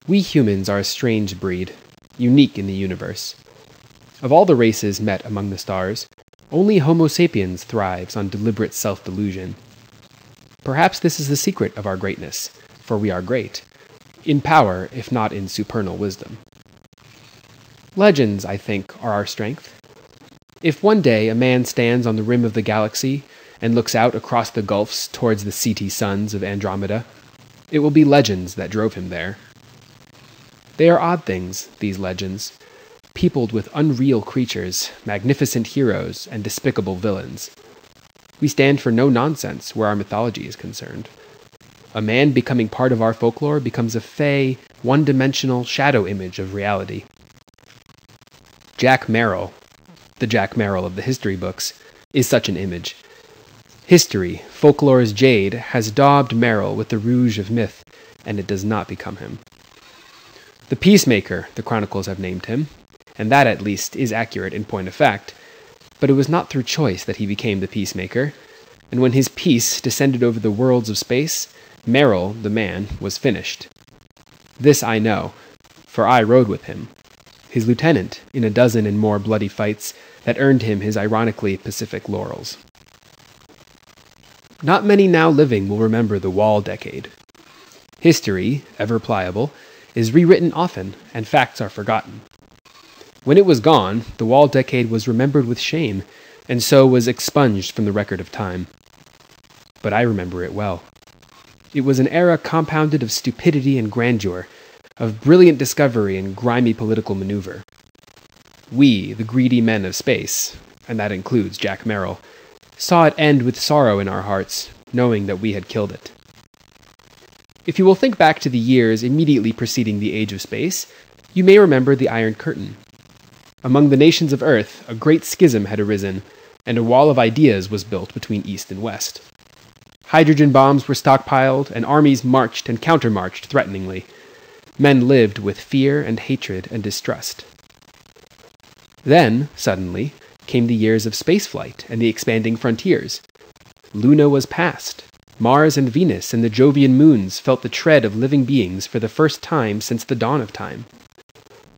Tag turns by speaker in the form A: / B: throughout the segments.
A: We humans are a strange breed, unique in the universe. Of all the races met among the stars, only Homo sapiens thrives on deliberate self-delusion. Perhaps this is the secret of our greatness, for we are great, in power if not in supernal wisdom. Legends, I think, are our strength. If one day a man stands on the rim of the galaxy and looks out across the gulfs towards the seedy suns of Andromeda, it will be legends that drove him there. They are odd things, these legends, peopled with unreal creatures, magnificent heroes, and despicable villains. We stand for no nonsense where our mythology is concerned. A man becoming part of our folklore becomes a fey, one-dimensional shadow image of reality. Jack Merrill, the Jack Merrill of the history books, is such an image. History, folklore's jade, has daubed Merrill with the rouge of myth, and it does not become him. The Peacemaker, the chronicles have named him, and that at least is accurate in point of fact, but it was not through choice that he became the Peacemaker, and when his peace descended over the worlds of space, Merrill, the man, was finished. This I know, for I rode with him, his lieutenant, in a dozen and more bloody fights that earned him his ironically Pacific laurels. Not many now living will remember the Wall Decade. History, ever pliable, is rewritten often, and facts are forgotten. When it was gone, the Wall Decade was remembered with shame, and so was expunged from the record of time. But I remember it well. It was an era compounded of stupidity and grandeur, of brilliant discovery and grimy political maneuver. We, the greedy men of space, and that includes Jack Merrill, saw it end with sorrow in our hearts, knowing that we had killed it. If you will think back to the years immediately preceding the Age of Space, you may remember the Iron Curtain. Among the nations of Earth, a great schism had arisen, and a wall of ideas was built between East and West. Hydrogen bombs were stockpiled, and armies marched and countermarched threateningly. Men lived with fear and hatred and distrust. Then, suddenly, came the years of spaceflight and the expanding frontiers. Luna was past. Mars and Venus and the Jovian moons felt the tread of living beings for the first time since the dawn of time.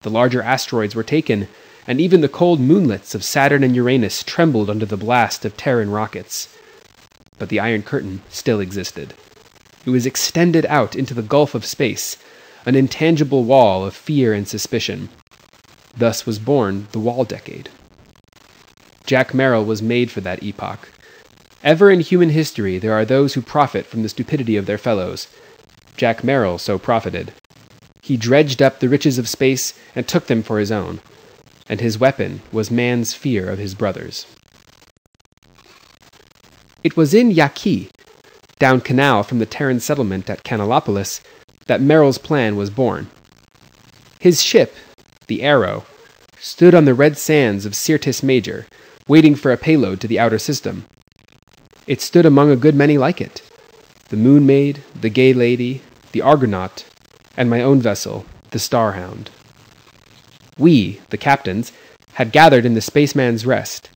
A: The larger asteroids were taken, and even the cold moonlets of Saturn and Uranus trembled under the blast of Terran rockets. But the Iron Curtain still existed. It was extended out into the gulf of space, an intangible wall of fear and suspicion. Thus was born the Wall Decade. Jack Merrill was made for that epoch. Ever in human history there are those who profit from the stupidity of their fellows. Jack Merrill so profited. He dredged up the riches of space and took them for his own, and his weapon was man's fear of his brothers. It was in Yaqui, down canal from the Terran settlement at Canalopolis, that Merrill's plan was born. His ship, the Arrow, stood on the red sands of Syrtis Major, waiting for a payload to the outer system. It stood among a good many like it. The Moon Maid, the Gay Lady, the Argonaut, and my own vessel, the Starhound. We, the captains, had gathered in the Spaceman's Rest,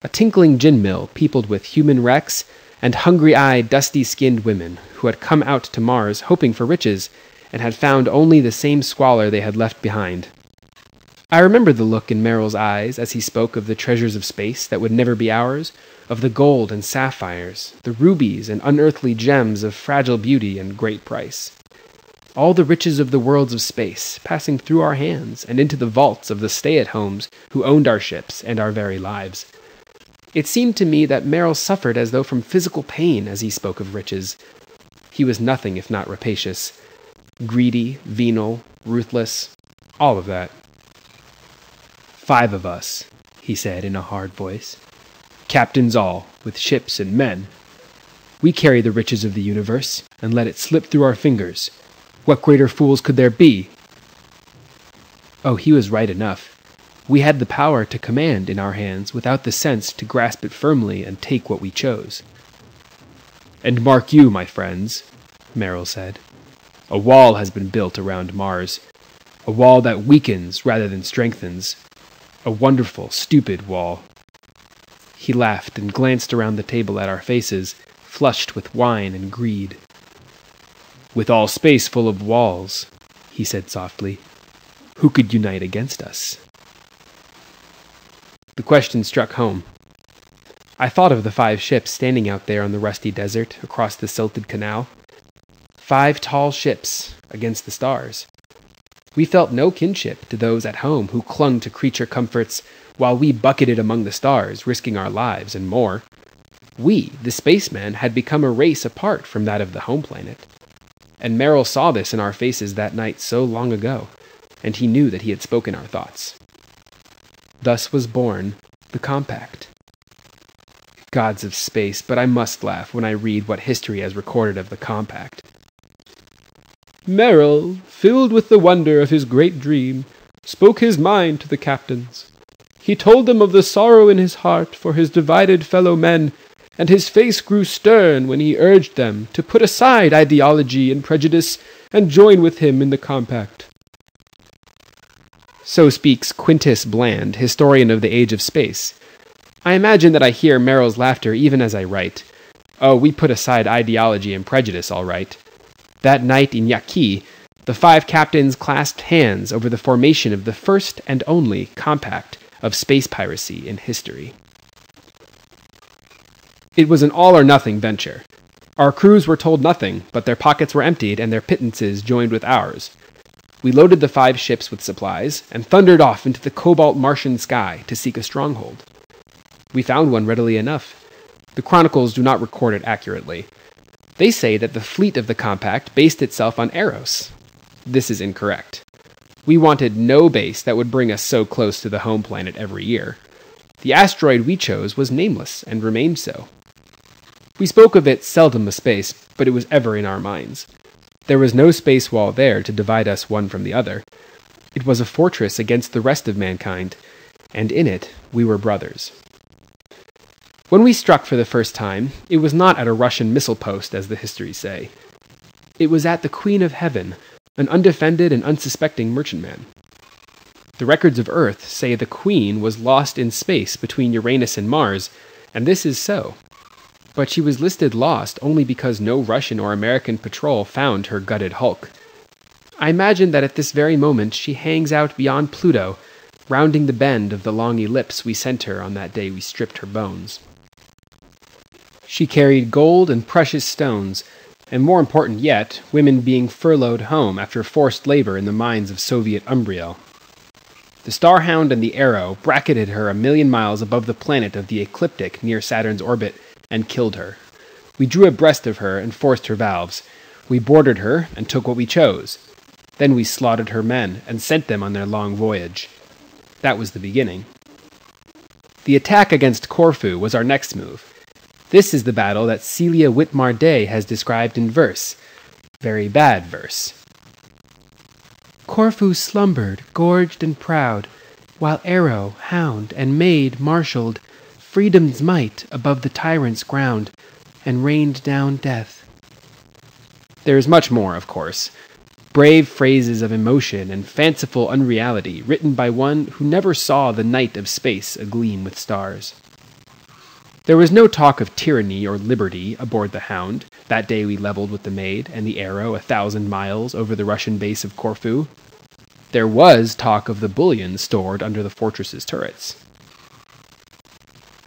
A: a tinkling gin mill peopled with human wrecks and hungry-eyed, dusty-skinned women who had come out to Mars hoping for riches and had found only the same squalor they had left behind. I remember the look in Merrill's eyes as he spoke of the treasures of space that would never be ours, of the gold and sapphires, the rubies and unearthly gems of fragile beauty and great price. All the riches of the worlds of space passing through our hands and into the vaults of the stay-at-homes who owned our ships and our very lives. It seemed to me that Merrill suffered as though from physical pain as he spoke of riches. He was nothing if not rapacious. Greedy, venal, ruthless, all of that. 5 of us, he said in a hard voice. Captains all, with ships and men. We carry the riches of the universe, and let it slip through our fingers. What greater fools could there be? Oh, he was right enough. We had the power to command in our hands without the sense to grasp it firmly and take what we chose. And mark you, my friends, Merrill said. A wall has been built around Mars. A wall that weakens rather than strengthens. A wonderful, stupid wall. He laughed and glanced around the table at our faces, flushed with wine and greed. With all space full of walls, he said softly. Who could unite against us? The question struck home. I thought of the 5 ships standing out there on the rusty desert across the silted canal. 5 tall ships against the stars. We felt no kinship to those at home who clung to creature comforts while we bucketed among the stars, risking our lives and more. We, the spacemen, had become a race apart from that of the home planet. And Merrill saw this in our faces that night so long ago, and he knew that he had spoken our thoughts. Thus was born the Compact. Gods of space, but I must laugh when I read what history has recorded of the Compact. Merrill, filled with the wonder of his great dream, spoke his mind to the captains. He told them of the sorrow in his heart for his divided fellow men, and his face grew stern when he urged them to put aside ideology and prejudice and join with him in the Compact. So speaks Quintus Bland, historian of the age of space. I imagine that I hear Merrill's laughter even as I write. Oh, we put aside ideology and prejudice, all right. That night in Yaqui, the 5 captains clasped hands over the formation of the first and only compact of space piracy in history. It was an all-or-nothing venture. Our crews were told nothing, but their pockets were emptied and their pittances joined with ours. We loaded the 5 ships with supplies and thundered off into the cobalt Martian sky to seek a stronghold. We found one readily enough. The chronicles do not record it accurately. They say that the fleet of the Compact based itself on Eros. This is incorrect. We wanted no base that would bring us so close to the home planet every year. The asteroid we chose was nameless and remained so. We spoke of it seldom a space, but it was ever in our minds. There was no space wall there to divide us one from the other. It was a fortress against the rest of mankind, and in it we were brothers. When we struck for the first time, it was not at a Russian missile post, as the histories say. It was at the Queen of Heaven, an undefended and unsuspecting merchantman. The records of Earth say the Queen was lost in space between Uranus and Mars, and this is so. But she was listed lost only because no Russian or American patrol found her gutted hulk. I imagine that at this very moment she hangs out beyond Pluto, rounding the bend of the long ellipse we sent her on that day we stripped her bones. She carried gold and precious stones, and more important yet, women being furloughed home after forced labor in the mines of Soviet Umbriel. The Starhound and the Arrow bracketed her 1,000,000 miles above the planet of the ecliptic near Saturn's orbit and killed her. We drew abreast of her and forced her valves. We boarded her and took what we chose. Then we slaughtered her men and sent them on their long voyage. That was the beginning. The attack against Corfu was our next move. This is the battle that Celia Whitmar Day has described in verse. Very bad verse. Corfu slumbered, gorged and proud, while Arrow, Hound, and Maid marshaled freedom's might above the tyrant's ground, and rained down death. There is much more, of course. Brave phrases of emotion and fanciful unreality written by one who never saw the night of space agleam with stars. There was no talk of tyranny or liberty aboard the Hound, that day we leveled with the Maid and the Arrow 1,000 miles over the Russian base of Corfu. There was talk of the bullion stored under the fortress's turrets.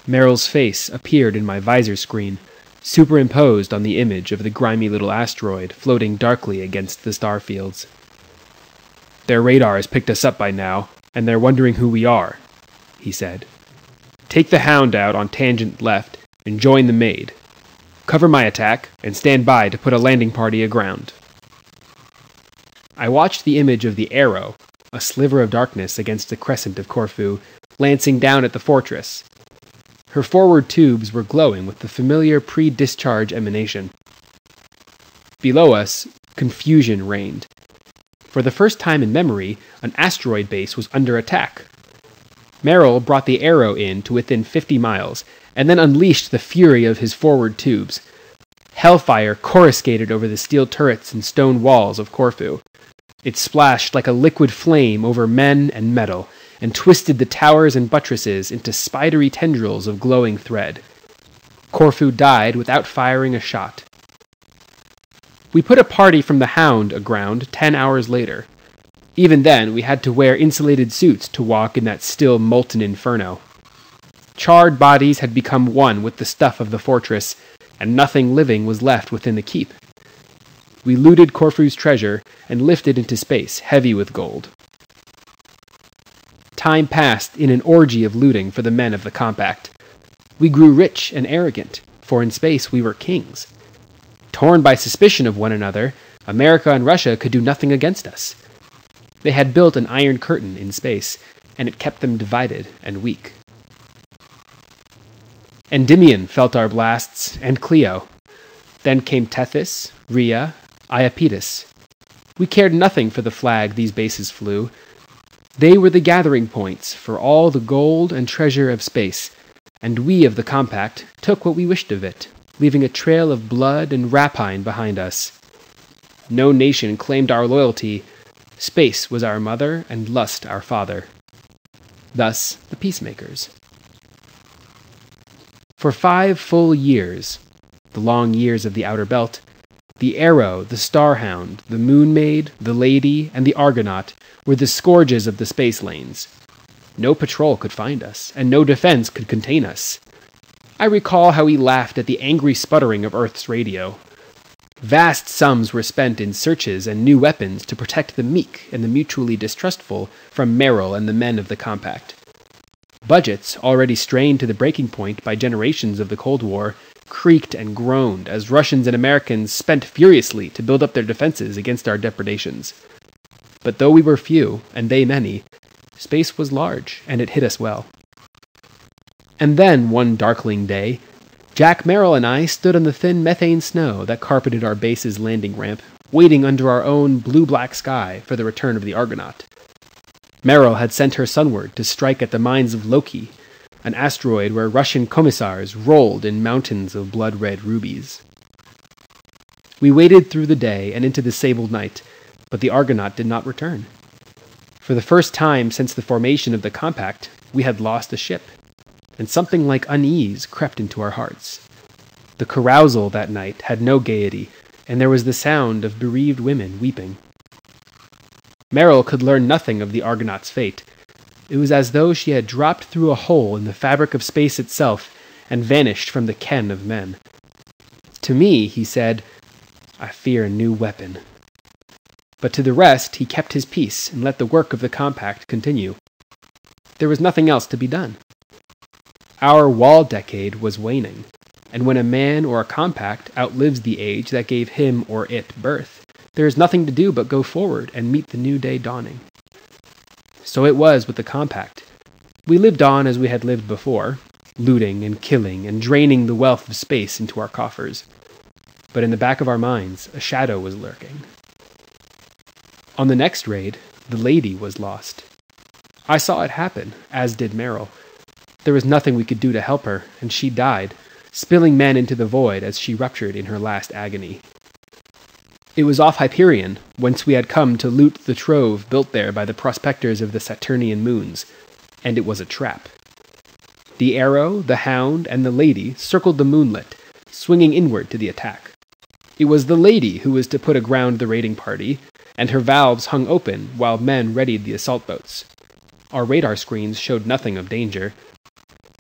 A: Merrill's face appeared in my visor screen, superimposed on the image of the grimy little asteroid floating darkly against the starfields. Their radar has picked us up by now, and they're wondering who we are, he said. Take the Hound out on tangent left and join the Maid. Cover my attack and stand by to put a landing party aground. I watched the image of the Arrow, a sliver of darkness against the crescent of Corfu, lancing down at the fortress. Her forward tubes were glowing with the familiar pre-discharge emanation. Below us, confusion reigned. For the first time in memory, an asteroid base was under attack. Merrill brought the Arrow in to within 50 miles, and then unleashed the fury of his forward tubes. Hellfire coruscated over the steel turrets and stone walls of Corfu. It splashed like a liquid flame over men and metal, and twisted the towers and buttresses into spidery tendrils of glowing thread. Corfu died without firing a shot. We put a party from the Hound aground 10 hours later. Even then, we had to wear insulated suits to walk in that still molten inferno. Charred bodies had become one with the stuff of the fortress, and nothing living was left within the keep. We looted Corfu's treasure and lifted into space, heavy with gold. Time passed in an orgy of looting for the men of the Compact. We grew rich and arrogant, for in space we were kings. Torn by suspicion of one another, America and Russia could do nothing against us. They had built an iron curtain in space, and it kept them divided and weak. Endymion felt our blasts, and Clio. Then came Tethys, Rhea, Iapetus. We cared nothing for the flag these bases flew. They were the gathering points for all the gold and treasure of space, and we of the Compact took what we wished of it, leaving a trail of blood and rapine behind us. No nation claimed our loyalty. Space was our mother, and lust our father. Thus, the peacemakers. For 5 full years, the long years of the Outer Belt, the Arrow, the Starhound, the Moonmaid, the Lady, and the Argonaut were the scourges of the space lanes. No patrol could find us, and no defense could contain us. I recall how we laughed at the angry sputtering of Earth's radio. Vast sums were spent in searches and new weapons to protect the meek and the mutually distrustful from Merrill and the men of the Compact. Budgets, already strained to the breaking point by generations of the Cold War, creaked and groaned as Russians and Americans spent furiously to build up their defenses against our depredations. But though we were few, and they many, space was large, and it hit us well. And then, one darkling day, Jack Merrill and I stood on the thin methane snow that carpeted our base's landing ramp, waiting under our own blue-black sky for the return of the Argonaut. Merrill had sent her sunward to strike at the mines of Loki, an asteroid where Russian commissars rolled in mountains of blood-red rubies. We waited through the day and into the sable night, but the Argonaut did not return. For the first time since the formation of the Compact, we had lost a ship, and something like unease crept into our hearts. The carousal that night had no gaiety, and there was the sound of bereaved women weeping. Merrill could learn nothing of the Argonaut's fate. It was as though she had dropped through a hole in the fabric of space itself and vanished from the ken of men. To me, he said, "I fear a new weapon." But to the rest, he kept his peace and let the work of the Compact continue. There was nothing else to be done. Our wall decade was waning, and when a man or a Compact outlives the age that gave him or it birth, there is nothing to do but go forward and meet the new day dawning. So it was with the Compact. We lived on as we had lived before, looting and killing and draining the wealth of space into our coffers. But in the back of our minds, a shadow was lurking. On the next raid, the Lady was lost. I saw it happen, as did Merrill. There was nothing we could do to help her, and she died, spilling men into the void as she ruptured in her last agony. It was off Hyperion, whence we had come to loot the trove built there by the prospectors of the Saturnian moons, and it was a trap. The Arrow, the Hound, and the Lady circled the moonlit, swinging inward to the attack. It was the Lady who was to put aground the raiding party, and her valves hung open while men readied the assault boats. Our radar screens showed nothing of danger.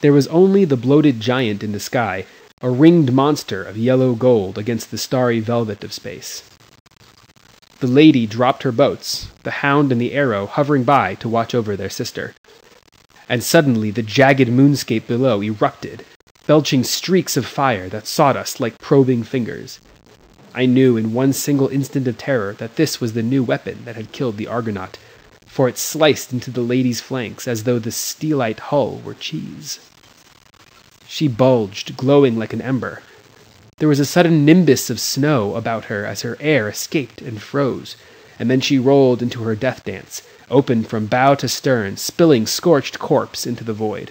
A: There was only the bloated giant in the sky, a ringed monster of yellow gold against the starry velvet of space. The Lady dropped her boats, the Hound and the Arrow hovering by to watch over their sister. And suddenly the jagged moonscape below erupted, belching streaks of fire that sought us like probing fingers. I knew in one single instant of terror that this was the new weapon that had killed the Argonaut, for it sliced into the Lady's flanks as though the steelite hull were cheese. She bulged, glowing like an ember. There was a sudden nimbus of snow about her as her air escaped and froze, and then she rolled into her death dance, open from bow to stern, spilling scorched corpse into the void.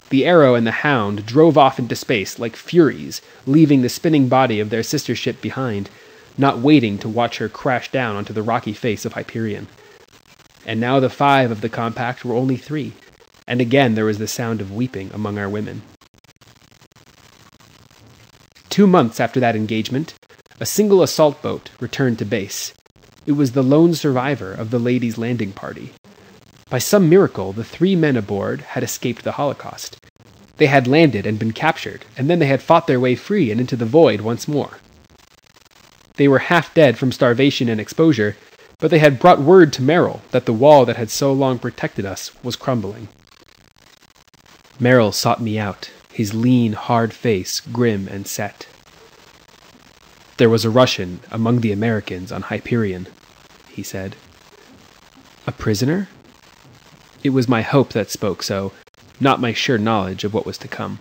A: The Arrow and the Hound drove off into space like furies, leaving the spinning body of their sister ship behind, not waiting to watch her crash down onto the rocky face of Hyperion. And now the 5 of the Compact were only 3, and again there was the sound of weeping among our women. 2 months after that engagement, a single assault boat returned to base. It was the lone survivor of the ladies' landing party. By some miracle, the 3 men aboard had escaped the Holocaust. They had landed and been captured, and then they had fought their way free and into the void once more. They were half dead from starvation and exposure, but they had brought word to Merrill that the wall that had so long protected us was crumbling. Merrill sought me out, his lean, hard face grim and set. "There was a Russian among the Americans on Hyperion," he said. "A prisoner?" It was my hope that spoke so, not my sure knowledge of what was to come.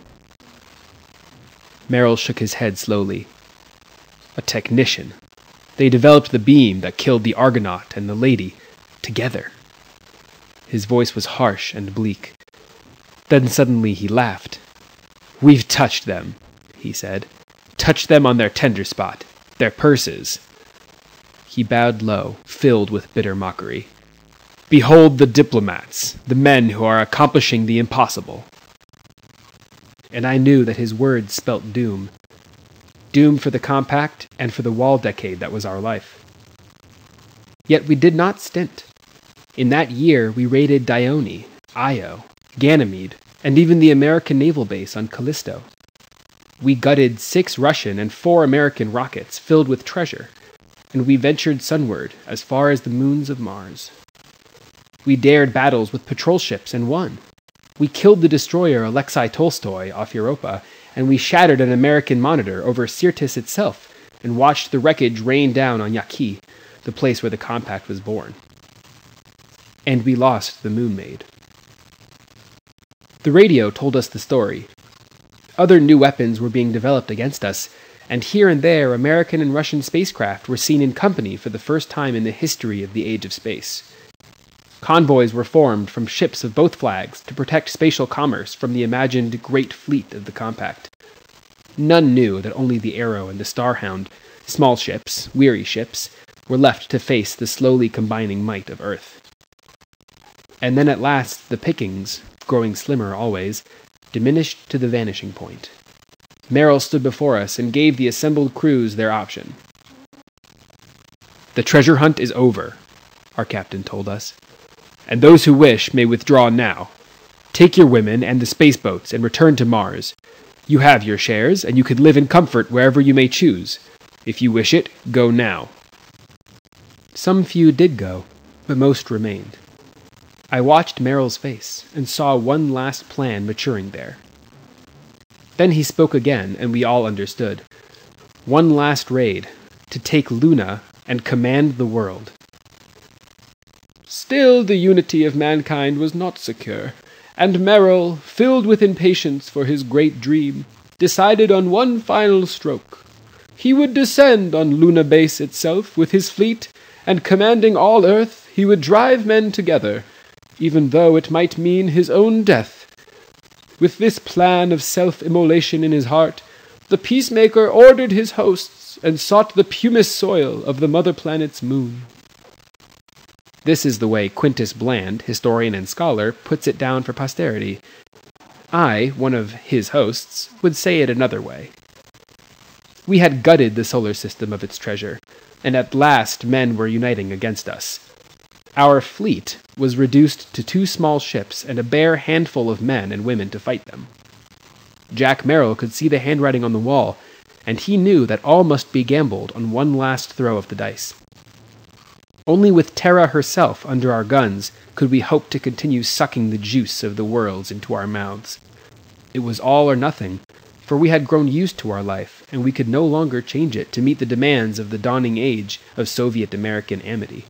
A: Merrill shook his head slowly. "A technician. They developed the beam that killed the Argonaut and the lady, together." His voice was harsh and bleak. Then suddenly he laughed. "We've touched them," he said. "Touched them on their tender spot, their purses." He bowed low, filled with bitter mockery. "Behold the diplomats, the men who are accomplishing the impossible." And I knew that his words spelt doom. Doom for the compact and for the wall decade that was our life. Yet we did not stint. In that year we raided Dione, Io, Ganymede, and even the American naval base on Callisto. We gutted 6 Russian and 4 American rockets filled with treasure, and we ventured sunward as far as the moons of Mars. We dared battles with patrol ships and won. We killed the destroyer Alexei Tolstoy off Europa, and we shattered an American monitor over Syrtis itself and watched the wreckage rain down on Yaqui, the place where the compact was born. And we lost the Moon Maid. The radio told us the story. Other new weapons were being developed against us, and here and there American and Russian spacecraft were seen in company for the first time in the history of the age of space. Convoys were formed from ships of both flags to protect spatial commerce from the imagined Great Fleet of the compact. None knew that only the Arrow and the Starhound, small ships, weary ships, were left to face the slowly combining might of Earth. And then at last the pickings, growing slimmer always, diminished to the vanishing point. Merrill stood before us and gave the assembled crews their option. "The treasure hunt is over," our captain told us, "and those who wish may withdraw now. Take your women and the spaceboats and return to Mars. You have your shares, and you can live in comfort wherever you may choose. If you wish it, go now." Some few did go, but most remained. I watched Merrill's face and saw one last plan maturing there. Then he spoke again, and we all understood. One last raid, to take Luna and command the world. "Still the unity of mankind was not secure, and Merrill, filled with impatience for his great dream, decided on one final stroke. He would descend on Luna Base itself with his fleet, and commanding all Earth, he would drive men together, even though it might mean his own death. With this plan of self-immolation in his heart, the peacemaker ordered his hosts and sought the pumice soil of the mother planet's moon." This is the way Quintus Bland, historian and scholar, puts it down for posterity. I, one of his hosts, would say it another way. We had gutted the solar system of its treasure, and at last men were uniting against us. Our fleet was reduced to 2 small ships and a bare handful of men and women to fight them. Jack Merrill could see the handwriting on the wall, and he knew that all must be gambled on one last throw of the dice. Only with Terra herself under our guns could we hope to continue sucking the juice of the worlds into our mouths. It was all or nothing, for we had grown used to our life, and we could no longer change it to meet the demands of the dawning age of Soviet-American amity.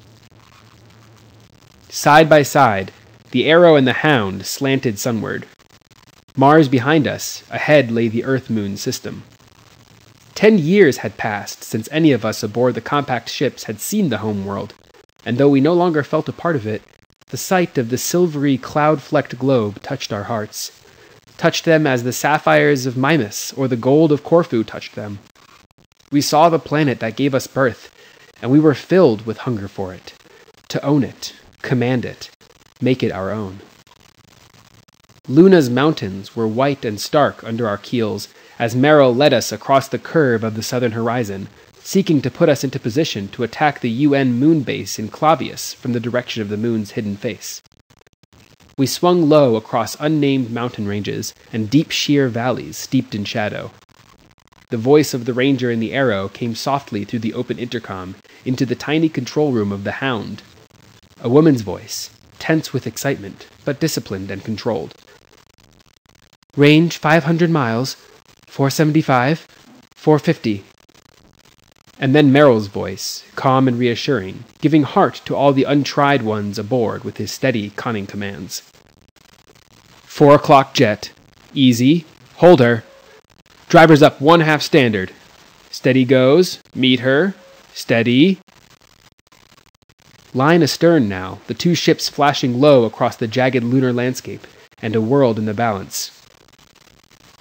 A: Side by side, the Arrow and the Hound slanted sunward. Mars behind us, ahead lay the Earth-Moon system. 10 years had passed since any of us aboard the compact ships had seen the home world, and though we no longer felt a part of it, the sight of the silvery, cloud-flecked globe touched our hearts, touched them as the sapphires of Mimas or the gold of Corfu touched them. We saw the planet that gave us birth, and we were filled with hunger for it, to own it, command it, make it our own. Luna's mountains were white and stark under our keels as Merrill led us across the curve of the southern horizon, seeking to put us into position to attack the UN moon base in Clavius from the direction of the moon's hidden face. We swung low across unnamed mountain ranges and deep sheer valleys steeped in shadow. The voice of the ranger in the Arrow came softly through the open intercom into the tiny control room of the Hound. A woman's voice, tense with excitement, but disciplined and controlled. Range 500 miles, 475, 450. And then Merrill's voice, calm and reassuring, giving heart to all the untried ones aboard with his steady, conning commands. 4 o'clock jet. Easy. Hold her. Driver's up 1/2 standard. Steady goes. Meet her. Steady. Lying astern now, the two ships flashing low across the jagged lunar landscape, and a world in the balance.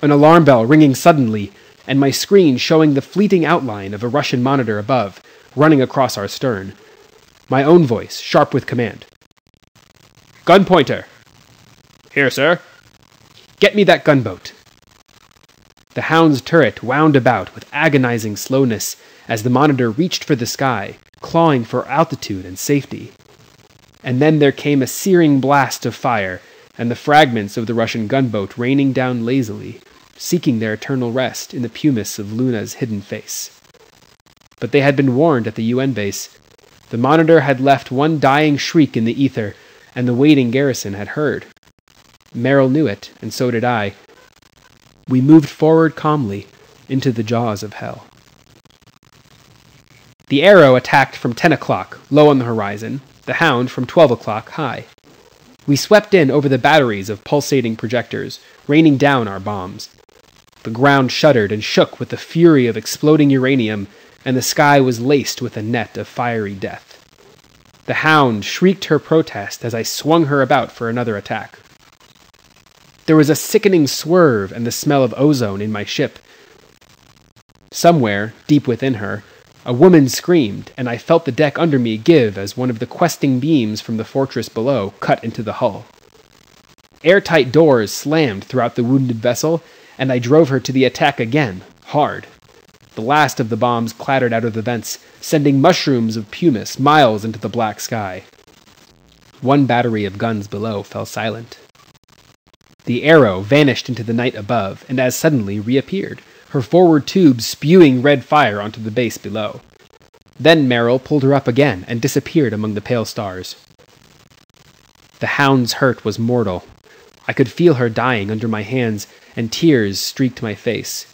A: An alarm bell ringing suddenly, and my screen showing the fleeting outline of a Russian monitor above, running across our stern. My own voice, sharp with command. Gun pointer. Here, sir. Get me that gunboat. The Hound's turret wound about with agonizing slowness as the monitor reached for the sky, clawing for altitude and safety. And then there came a searing blast of fire, and the fragments of the Russian gunboat raining down lazily, seeking their eternal rest in the pumice of Luna's hidden face. But they had been warned at the UN base. The monitor had left one dying shriek in the ether, and the waiting garrison had heard. Merrill knew it, and so did I. We moved forward calmly into the jaws of hell. The Arrow attacked from 10 o'clock, low on the horizon, the Hound from 12 o'clock, high. We swept in over the batteries of pulsating projectors, raining down our bombs. The ground shuddered and shook with the fury of exploding uranium, and the sky was laced with a net of fiery death. The Hound shrieked her protest as I swung her about for another attack. There was a sickening swerve and the smell of ozone in my ship. Somewhere, deep within her, a woman screamed, and I felt the deck under me give as one of the questing beams from the fortress below cut into the hull. Airtight doors slammed throughout the wounded vessel, and I drove her to the attack again, hard. The last of the bombs clattered out of the vents, sending mushrooms of pumice miles into the black sky. One battery of guns below fell silent. The Arrow vanished into the night above, and as suddenly reappeared, her forward tubes spewing red fire onto the base below. Then Merrill pulled her up again and disappeared among the pale stars. The Hound's hurt was mortal. I could feel her dying under my hands, and tears streaked my face.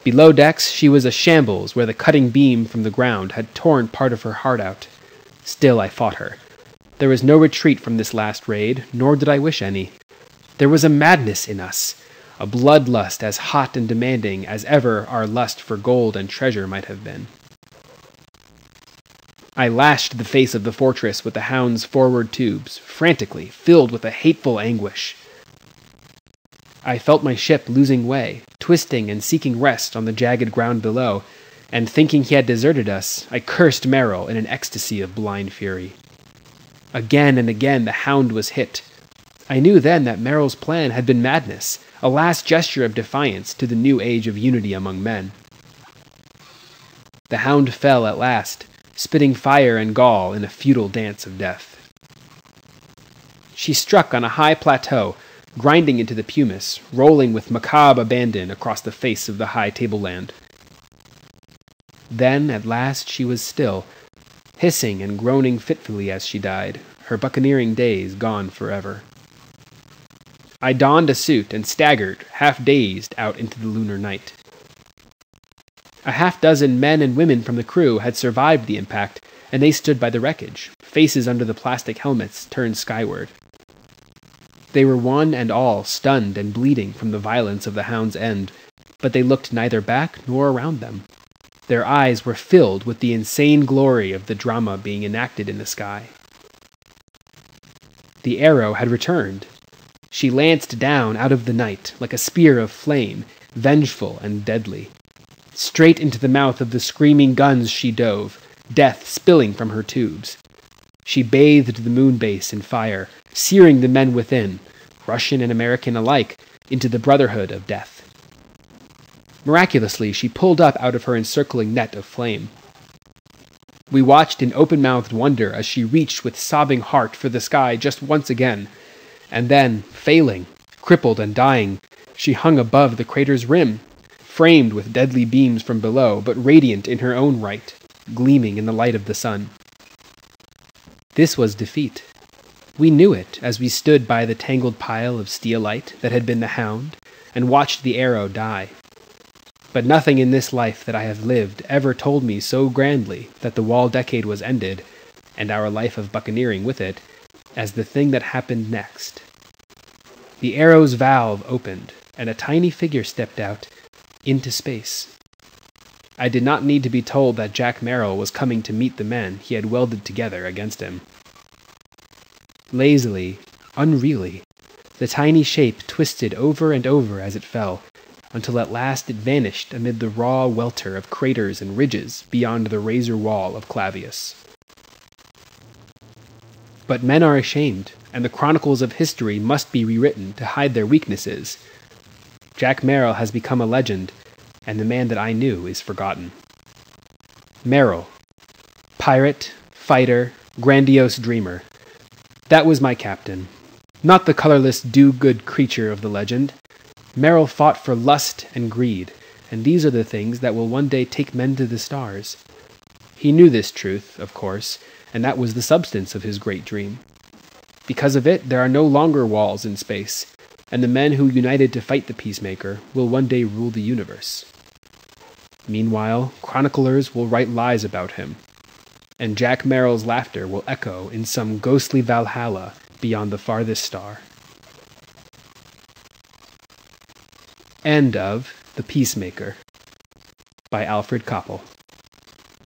A: Below decks, she was a shambles where the cutting beam from the ground had torn part of her heart out. Still I fought her. There was no retreat from this last raid, nor did I wish any. There was a madness in us, a bloodlust as hot and demanding as ever our lust for gold and treasure might have been. I lashed the face of the fortress with the Hound's forward tubes, frantically, filled with a hateful anguish. I felt my ship losing way, twisting and seeking rest on the jagged ground below, and thinking he had deserted us, I cursed Merrill in an ecstasy of blind fury. Again and again the Hound was hit. I knew then that Merrill's plan had been madness, a last gesture of defiance to the new age of unity among men. The Hound fell at last, spitting fire and gall in a futile dance of death. She struck on a high plateau, grinding into the pumice, rolling with macabre abandon across the face of the high tableland. Then, at last, she was still, hissing and groaning fitfully as she died, her buccaneering days gone forever. I donned a suit and staggered, half-dazed, out into the lunar night. A half-dozen men and women from the crew had survived the impact, and they stood by the wreckage, faces under the plastic helmets turned skyward. They were one and all stunned and bleeding from the violence of the Hound's end, but they looked neither back nor around them. Their eyes were filled with the insane glory of the drama being enacted in the sky. The Arrow had returned. She lanced down out of the night like a spear of flame, vengeful and deadly. Straight into the mouth of the screaming guns she dove, death spilling from her tubes. She bathed the moon base in fire, searing the men within, Russian and American alike, into the brotherhood of death. Miraculously, she pulled up out of her encircling net of flame. We watched in open-mouthed wonder as she reached with sobbing heart for the sky just once again, and then, failing, crippled and dying, she hung above the crater's rim, framed with deadly beams from below, but radiant in her own right, gleaming in the light of the sun. This was defeat. We knew it as we stood by the tangled pile of steelite that had been the hound and watched the arrow die. But nothing in this life that I have lived ever told me so grandly that the wall decade was ended, and our life of buccaneering with it, as the thing that happened next. The arrow's valve opened, and a tiny figure stepped out into space. I did not need to be told that Jack Merrill was coming to meet the men he had welded together against him. Lazily, unreally, the tiny shape twisted over and over as it fell, until at last it vanished amid the raw welter of craters and ridges beyond the razor wall of Clavius. But men are ashamed, and the chronicles of history must be rewritten to hide their weaknesses. Jack Merrill has become a legend, and the man that I knew is forgotten. Merrill. Pirate, fighter, grandiose dreamer. That was my captain. Not the colorless do-good creature of the legend. Merrill fought for lust and greed, and these are the things that will one day take men to the stars. He knew this truth, of course, and that was the substance of his great dream. Because of it, there are no longer walls in space, and the men who united to fight the Peacemaker will one day rule the universe. Meanwhile, chroniclers will write lies about him, and Jack Merrill's laughter will echo in some ghostly Valhalla beyond the farthest star. End of The Peacemaker by Alfred Koppel.